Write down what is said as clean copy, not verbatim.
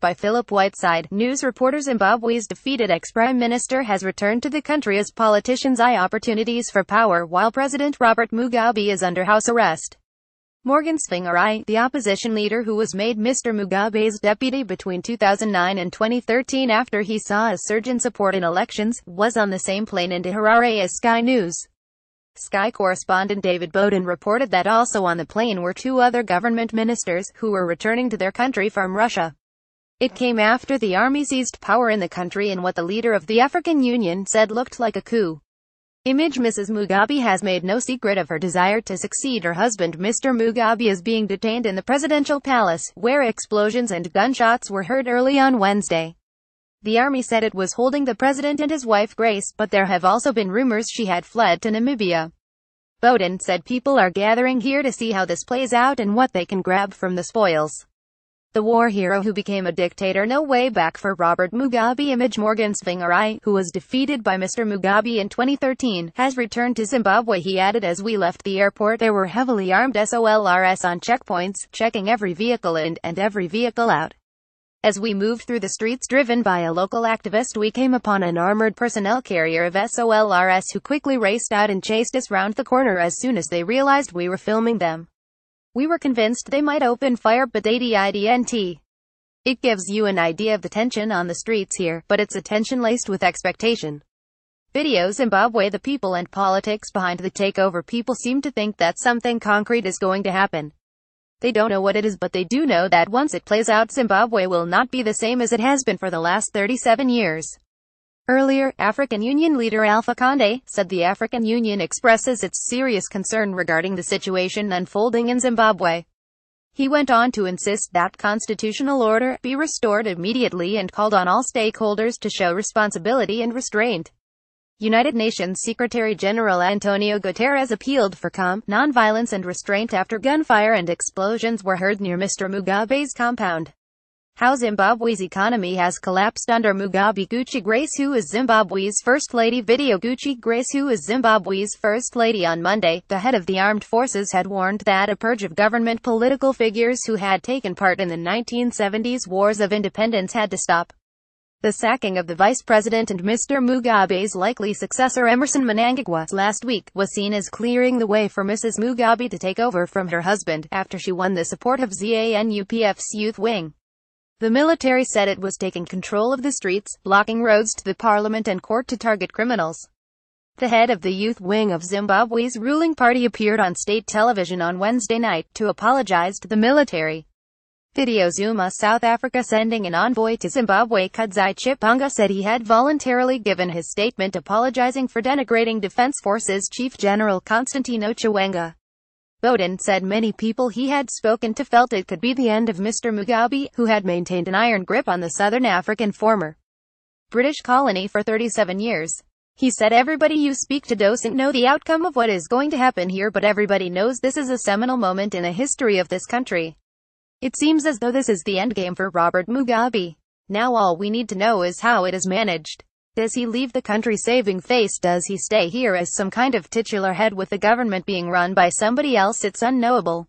by Philip Whiteside. News reporter Zimbabwe's defeated ex-prime minister has returned to the country as politicians eye opportunities for power while President Robert Mugabe is under house arrest. Morgan Tsvangirai, the opposition leader who was made Mr Mugabe's deputy between 2009 and 2013 after he saw a surge in support in elections, was on the same plane into Harare as Sky News. Sky correspondent David Bowden reported that also on the plane were two other government ministers, who were returning to their country from Russia. It came after the army seized power in the country in what the leader of the African Union said looked like a coup. Mrs Mugabe has made no secret of her desire to succeed her husband. Mr Mugabe is being detained in the presidential palace, where explosions and gunshots were heard early on Wednesday. The army said it was holding the president and his wife Grace, but there have also been rumors she had fled to Namibia. Bowden said people are gathering here to see how this plays out and what they can grab from the spoils. The war hero who became a dictator no way back for Robert Mugabe. Image Morgan Tsvangirai, who was defeated by Mr Mugabe in 2013, has returned to Zimbabwe. He added, as we left the airport there were heavily armed SOLRs on checkpoints, checking every vehicle in and every vehicle out. As we moved through the streets driven by a local activist, we came upon an armored personnel carrier of SOLRs who quickly raced out and chased us round the corner as soon as they realized we were filming them. We were convinced they might open fire, but they didn't. It gives you an idea of the tension on the streets here, but it's a tension laced with expectation. Video Zimbabwe. The people and politics behind the takeover. People seem to think that something concrete is going to happen. They don't know what it is, but they do know that once it plays out, Zimbabwe will not be the same as it has been for the last 37 years. Earlier, African Union leader Alpha Conde said the African Union expresses its serious concern regarding the situation unfolding in Zimbabwe. He went on to insist that constitutional order be restored immediately and called on all stakeholders to show responsibility and restraint. United Nations Secretary-General Antonio Guterres appealed for calm, non-violence and restraint after gunfire and explosions were heard near Mr Mugabe's compound. How Zimbabwe's economy has collapsed under Mugabe. Gucci Grace, who is Zimbabwe's First Lady. Video Gucci Grace, who is Zimbabwe's First Lady. On Monday, the head of the armed forces had warned that a purge of government political figures who had taken part in the 1970s wars of independence had to stop. The sacking of the vice president and Mr Mugabe's likely successor Emmerson Mnangagwa last week was seen as clearing the way for Mrs Mugabe to take over from her husband, after she won the support of ZANU-PF's youth wing. The military said it was taking control of the streets, blocking roads to the parliament and court to target criminals. The head of the youth wing of Zimbabwe's ruling party appeared on state television on Wednesday night to apologize to the military. Video Zuma. South Africa sending an envoy to Zimbabwe. Kudzai Chipanga said he had voluntarily given his statement apologizing for denigrating Defense Forces Chief General Constantino Chiwenga. Bowden said many people he had spoken to felt it could be the end of Mr Mugabe, who had maintained an iron grip on the Southern African former British colony for 37 years. He said everybody you speak to doesn't know the outcome of what is going to happen here, but everybody knows this is a seminal moment in the history of this country. It seems as though this is the endgame for Robert Mugabe. Now all we need to know is how it is managed. Does he leave the country saving face? Does he stay here as some kind of titular head with the government being run by somebody else? It's unknowable.